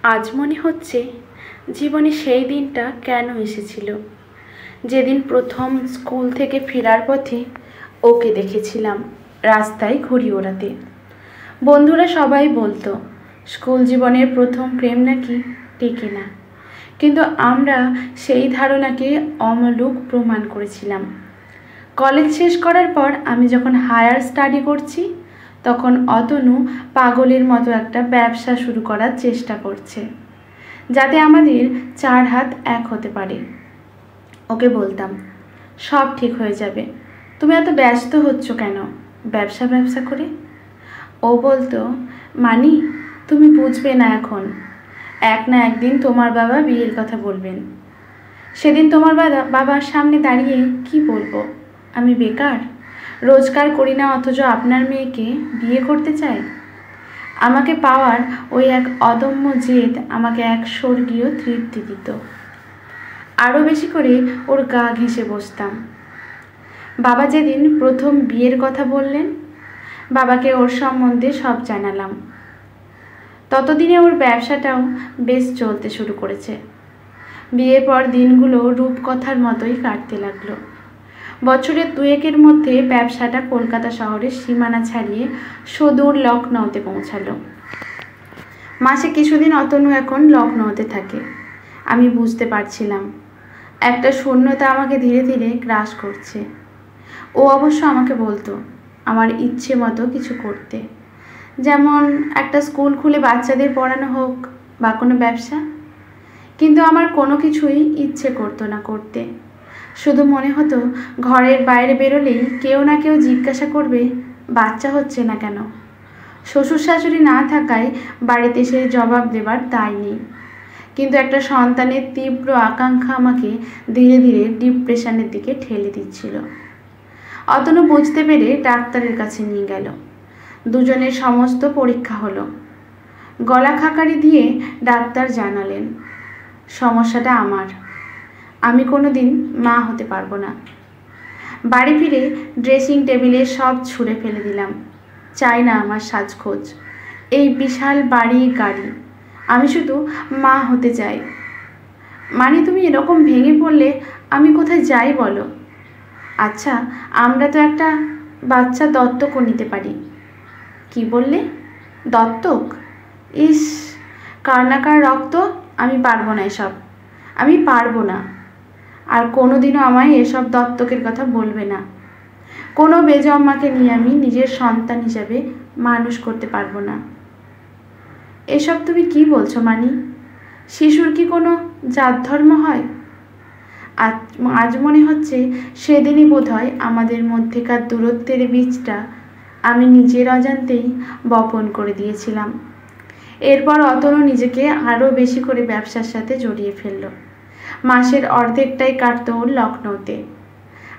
আজ মনে হচ্ছে জীবনে সেই দিনটা কেন এসেছিল, যেদিন প্রথম স্কুল থেকে ফেরার পথে ওকে দেখেছিলাম রাস্তায় ঘুড়ি ওড়াতে। বন্ধুরা সবাই বলতো স্কুল জীবনের প্রথম প্রেম নাকি টেকে না, কিন্তু আমরা সেই ধারণাকে অমূলক প্রমাণ করেছিলাম। কলেজ শেষ করার পর আমি যখন হায়ার স্টাডি করছি, তখন অতনু পাগলের মতো একটা ব্যবসা শুরু করার চেষ্টা করছে, যাতে আমাদের 4 হাত এক হতে পারে। ওকে বলতাম, সব ঠিক হয়ে যাবে, তুমি এত ব্যস্ত হচ্ছ কেন ব্যবসা ব্যবসা করে। ও বলতো, মানি তুমি বুঝবে না এখন, এক না একদিন তোমার বাবা বিয়ের কথা বলবেন। সেদিন তোমার বাবার সামনে দাঁড়িয়ে কি বলবো, আমি বেকার, রোজগার করি না, অথচ আপনার মেয়েকে বিয়ে করতে চাই। আমাকে পাওয়ার ওই এক অদম্য জেদ আমাকে এক স্বর্গীয় তৃপ্তি দিত। আরও বেশি করে ওর গা ঘেঁষে বসতাম। বাবা যেদিন প্রথম বিয়ের কথা বললেন, বাবাকে ওর সম্বন্ধে সব জানালাম। ততদিনে ওর ব্যবসাটাও বেশ চলতে শুরু করেছে। বিয়ের পর দিনগুলো রূপকথার মতোই কাটতে লাগলো। বছরের 2-1 মধ্যে ব্যবসাটা কলকাতা শহরের সীমানা ছাড়িয়ে সুদূর লখনউতে পৌঁছালো। মাসে কিছুদিন অতনু এখন লখনউতে থাকে। আমি বুঝতে পারছিলাম একটা শূন্যতা আমাকে ধীরে ধীরে গ্রাস করছে। ও অবশ্য আমাকে বলতো আমার ইচ্ছে মতো কিছু করতে, যেমন একটা স্কুল খুলে বাচ্চাদের পড়ানো হোক বা কোনো ব্যবসা। কিন্তু আমার কোনো কিছুই ইচ্ছে করতো না করতে। শুধু মনে হতো ঘরের বাইরে বেরোলেই কেউ না কেউ জিজ্ঞাসা করবে বাচ্চা হচ্ছে না কেন। শ্বশুর শাশুড়ি না থাকায় বাড়িতে সে জবাব দেবার দায় নেই, কিন্তু একটা সন্তানের তীব্র আকাঙ্ক্ষা আমাকে ধীরে ধীরে ডিপ্রেশনের দিকে ঠেলে দিচ্ছিল। অতনু বুঝতে পেরে ডাক্তারের কাছে নিয়ে গেল। দুজনের সমস্ত পরীক্ষা হলো। গলা খাকারি দিয়ে ডাক্তার জানালেন সমস্যাটা আমার, আমি কোনো দিন মা হতে পারবো না। বাড়ি ফিরে ড্রেসিং টেবিলে সব ছুঁড়ে ফেলে দিলাম। চাই না আমার সাজখোজ, এই বিশাল বাড়ি গাড়ি, আমি শুধু মা হতে চাই। মানে তুমি এরকম ভেঙে পড়লে আমি কোথায় যাই বলো? আচ্ছা, আমরা তো একটা বাচ্চা দত্তকও নিতে পারি। কি বললে? দত্তক? ইস, কার না কার রক্ত, আমি পারবো না এসব, আমি পারবো না। আর কোনোদিনও আমায় এসব দত্তকের কথা বলবে না। কোনো বেজম্মাকে নিয়ে আমি নিজের সন্তান হিসাবে মানুষ করতে পারবো না। এসব তুমি কি বলছো মানি? শিশুর কি কোনো জাত ধর্ম হয়? আজ মনে হচ্ছে সেদিনই বোধহয় আমাদের মধ্যেকার দূরত্বের বীজটা আমি নিজের অজান্তেই বপন করে দিয়েছিলাম। এরপর অতনু নিজেকে আরও বেশি করে ব্যবসার সাথে জড়িয়ে ফেলল। মাসের অর্ধেকটাই কাটতো লখনউতে।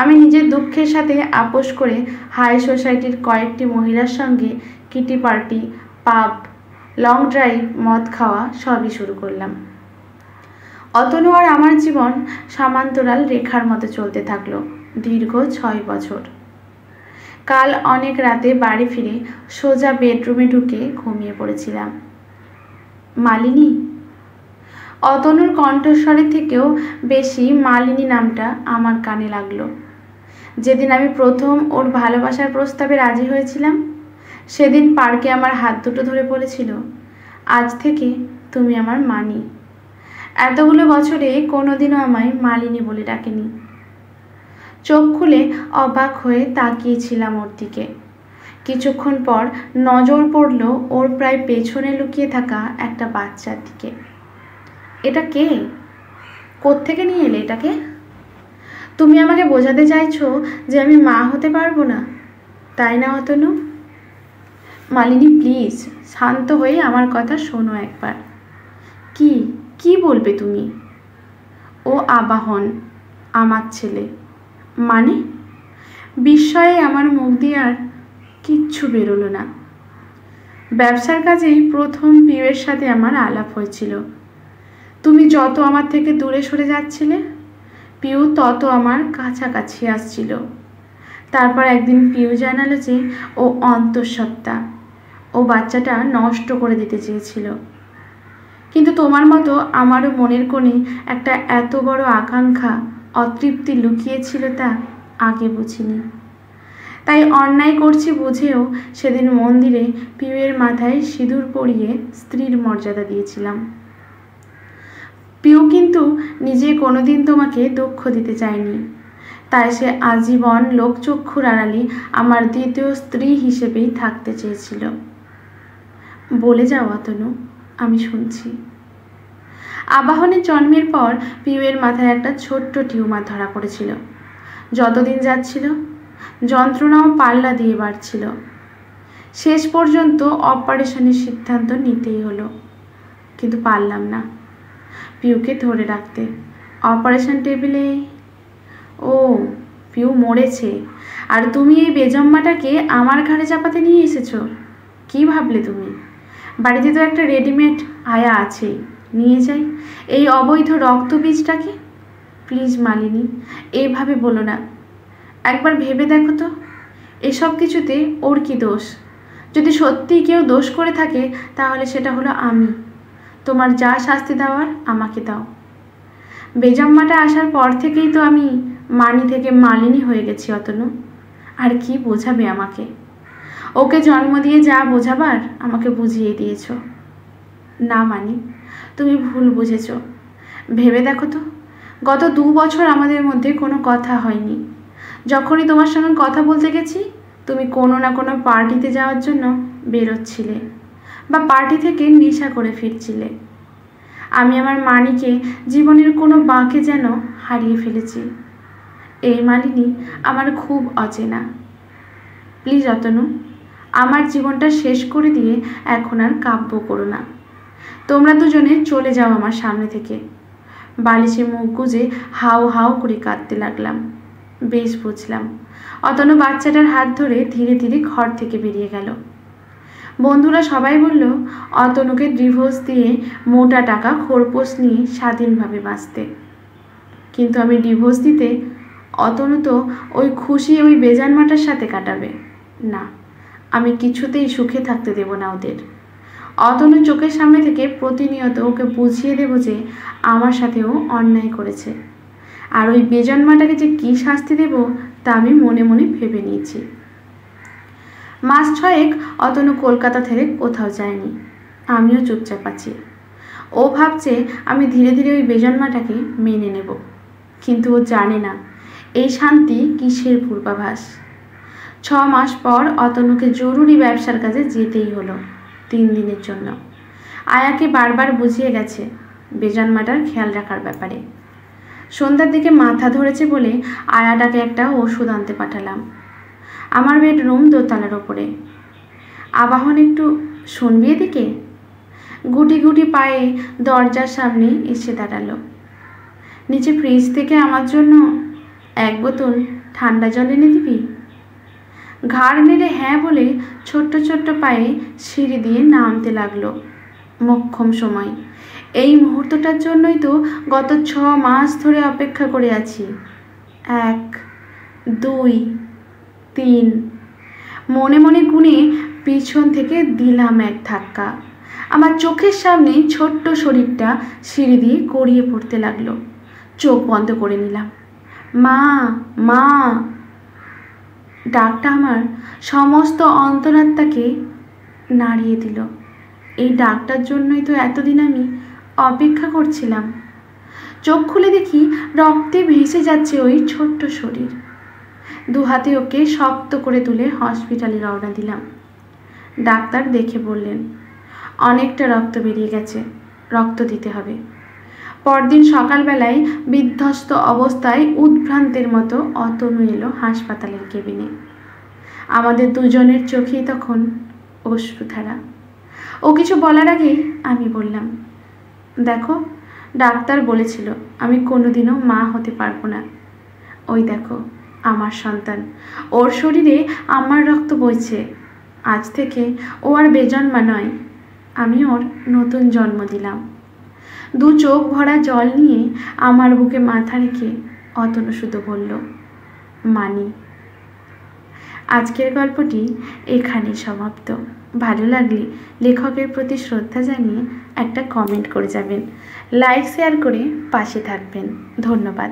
আমি নিজের দুঃখের সাথে আপোষ করে হাই সোসাইটির কয়েকটি মহিলার সঙ্গে কিটি পার্টি, পাব, লং ড্রাইভ, মদ খাওয়া সবই শুরু করলাম। অতনু আর আমার জীবন সমান্তরাল রেখার মতো চলতে থাকলো দীর্ঘ 6 বছর। কাল অনেক রাতে বাড়ি ফিরে সোজা বেডরুমে ঢুকে ঘুমিয়ে পড়েছিলাম। মালিনী। অতনুর কণ্ঠস্বরের থেকেও বেশি মালিনী নামটা আমার কানে লাগলো। যেদিন আমি প্রথম ওর ভালোবাসার প্রস্তাবে রাজি হয়েছিলাম, সেদিন পার্কে আমার হাত দুটো ধরে বলেছিল, আজ থেকে তুমি আমার মানি। এতগুলো বছরে কোনোদিনও আমায় মালিনী বলে ডাকেনি। চোখ খুলে অবাক হয়ে তাকিয়েছিলাম ওর দিকে। কিছুক্ষণ পর নজর পড়ল ওর প্রায় পেছনে লুকিয়ে থাকা একটা বাচ্চার দিকে। এটা কে? কোত্থেকে নিয়ে এলে এটাকে? তুমি আমাকে বোঝাতে চাইছো যে আমি মা হতে পারবো না, তাই না অতনু? মালিনী, প্লিজ শান্ত হয়ে আমার কথা শোনো একবার। কি কি বলবে তুমি? ও আবাহন, আমার ছেলে। মানে? বিস্ময়ে আমার মুখ দিয়ে আর কিচ্ছু বেরোলো না। ব্যবসার কাজেই প্রথম পিউয়ের সাথে আমার আলাপ হয়েছিল। তুমি যত আমার থেকে দূরে সরে যাচ্ছিলে, পিউ তত আমার কাছাকাছি আসছিল। তারপর একদিন পিউ জানালো যে ও অন্তঃসত্ত্বা, ও বাচ্চাটা নষ্ট করে দিতে চেয়েছিল। কিন্তু তোমার মতো আমারও মনের কোণে একটা এত বড় আকাঙ্ক্ষা, অতৃপ্তি লুকিয়েছিল তা আগে বুঝিনি। তাই অন্যায় করছি বুঝেও সেদিন মন্দিরে পিউয়ের মাথায় সিঁদুর পরিয়ে স্ত্রীর মর্যাদা দিয়েছিলাম। পিউ কিন্তু নিজে কোনোদিন তোমাকে দুঃখ দিতে চায়নি, তাই সে আজীবন লোকচক্ষুর আড়ালে আমার দ্বিতীয় স্ত্রী হিসেবেই থাকতে চেয়েছিল। বলে যাও অতনু, আমি শুনছি। আবাহনের জন্মের পর পিউয়ের মাথায় একটা ছোট্ট টিউমার ধরা পড়েছিল। যতদিন যাচ্ছিল যন্ত্রণাও পাল্লা দিয়ে বাড়ছিল। শেষ পর্যন্ত অপারেশনের সিদ্ধান্ত নিতেই হলো, কিন্তু পারলাম না পিউকে ধরে রাখতে। অপারেশন টেবিলে ও পিউ মরেছে, আর তুমি এই বেজম্মাটাকে আমার ঘাড়ে চাপাতে নিয়ে এসেছো। কি ভাবলে তুমি? বাড়িতে তো একটা রেডিমেড আয়া আছেই, নিয়ে যাই এই অবৈধ রক্তবীজটাকে। প্লিজ মালিনী, এইভাবে বলো না। একবার ভেবে দেখো তো, এসব কিছুতে ওর কি দোষ? যদি সত্যিই কেউ দোষ করে থাকে তাহলে সেটা হলো আমি। তোমার যা শাস্তি দেওয়ার আমাকে দাও। বেজম্মাটা আসার পর থেকেই তো আমি মানি থেকে মালিনী হয়ে গেছি অতনু। আর কি বোঝাবে আমাকে? ওকে জন্ম দিয়ে যা বোঝাবার আমাকে বুঝিয়ে দিয়েছ। না মানি, তুমি ভুল বুঝেছ। ভেবে দেখো তো, গত 2 বছর আমাদের মধ্যে কোনো কথা হয়নি। যখনই তোমার সঙ্গে কথা বলতে গেছি তুমি কোনো না কোনো পার্টিতে যাওয়ার জন্য বেরোচ্ছিলে, বা পার্টি থেকে নেশা করে ফিরছিলে। আমি আমার মানিকে জীবনের কোনো বাঁকে যেন হারিয়ে ফেলেছি। এই মালিনী আমার খুব অচেনা। প্লিজ অতনু, আমার জীবনটা শেষ করে দিয়ে এখন আর কাব্য করো না। তোমরা দুজনে চলে যাও আমার সামনে থেকে। বালিশে মুখ গুজে হাউ হাউ করে কাঁদতে লাগলাম। বেশ বুঝলাম। অতনু বাচ্চাটার হাত ধরে ধীরে ধীরে ঘর থেকে বেরিয়ে গেল। বন্ধুরা সবাই বলল অতনুকে ডিভোর্স দিয়ে মোটা টাকা খোরপোশ নিয়ে স্বাধীনভাবে বাঁচতে। কিন্তু আমি ডিভোর্স দিতে অতনু তো ওই খুশি ওই বেজানমাটার সাথে কাটাবে না। আমি কিছুতেই সুখে থাকতে দেব না ওদের। অতনু চোখের সামনে থেকে প্রতিনিয়ত ওকে বুঝিয়ে দেব যে আমার সাথেও অন্যায় করেছে, আর ওই বেজন্মাটাকে যে কী শাস্তি দেব তা আমি মনে মনে ভেবে নিয়েছি। মাস 6 অতনু কলকাতা থেকে কোথাও যায়নি। আমিও চুপচাপ আছি। ও ভাবছে আমি ধীরে ধীরে ওই বেজন্মাটাকে মেনে নেব, কিন্তু ও জানে না এই শান্তি কিসের পূর্বাভাস। 6 মাস পর অতনুকে জরুরি ব্যবসার কাজে যেতেই হলো 3 দিনের জন্য। আয়াকে বারবার বুঝিয়ে গেছে বেজন্মাটার খেয়াল রাখার ব্যাপারে। সন্ধ্যার দিকে মাথা ধরেছে বলে আয়াটাকে একটা ওষুধ আনতে পাঠালাম। আমার বেডরুম দোতলার ওপরে। আবাহন, একটু শুনবি এদিকে? গুটি গুটি পায়ে দরজার সামনে এসে দাঁড়ালো। নিচে ফ্রিজ থেকে আমার জন্য 1 বোতল ঠান্ডা জল এনে দিবি? ঘাড় নেড়ে হ্যাঁ বলে ছোট্ট ছোট্ট পায়ে সিঁড়ি দিয়ে নামতে লাগলো। মোক্ষম সময়। এই মুহূর্তটার জন্যই তো গত 6 মাস ধরে অপেক্ষা করে আছি। 1, 2, 3 মনে মনে গুনে পিছন থেকে দিলাম এক ধাক্কা। আমার চোখের সামনে ছোট্ট শরীরটা সিঁড়ি দিয়ে গড়িয়ে পড়তে লাগলো। চোখ বন্ধ করে নিলাম। মা, মা। ডাকটা আমার সমস্ত অন্তরাত্মাকে নাড়িয়ে দিল। এই ডাকটার জন্যই তো এতদিন আমি অপেক্ষা করছিলাম। চোখ খুলে দেখি রক্তে ভেসে যাচ্ছে ওই ছোট্ট শরীর। 2 হাতে ওকে শক্ত করে তুলে হসপিটালে রওনা দিলাম। ডাক্তার দেখে বললেন অনেকটা রক্ত বেরিয়ে গেছে, রক্ত দিতে হবে। পরদিন সকালবেলায় বিধ্বস্ত অবস্থায় উদ্ভ্রান্তের মতো অতনু এলো হাসপাতালের কেবিনে। আমাদের দুজনের চোখেই তখন অশ্রুধারা। ও কিছু বলার আগেই আমি বললাম, দেখো, ডাক্তার বলেছিল আমি কোনোদিনও মা হতে পারবো না। ওই দেখো আমার সন্তান, ওর শরীরে আমার রক্ত বইছে। আজ থেকে ও আর বেজন্মা নয়, আমি ওর নতুন জন্ম দিলাম। 2 চোখ ভরা জল নিয়ে আমার বুকে মাথা রেখে অতনু শুধু বলল, মানি। আজকের গল্পটি এখানেই সমাপ্ত। ভালো লাগলে লেখকের প্রতি শ্রদ্ধা জানিয়ে একটা কমেন্ট করে যাবেন। লাইক শেয়ার করে পাশে থাকবেন। ধন্যবাদ।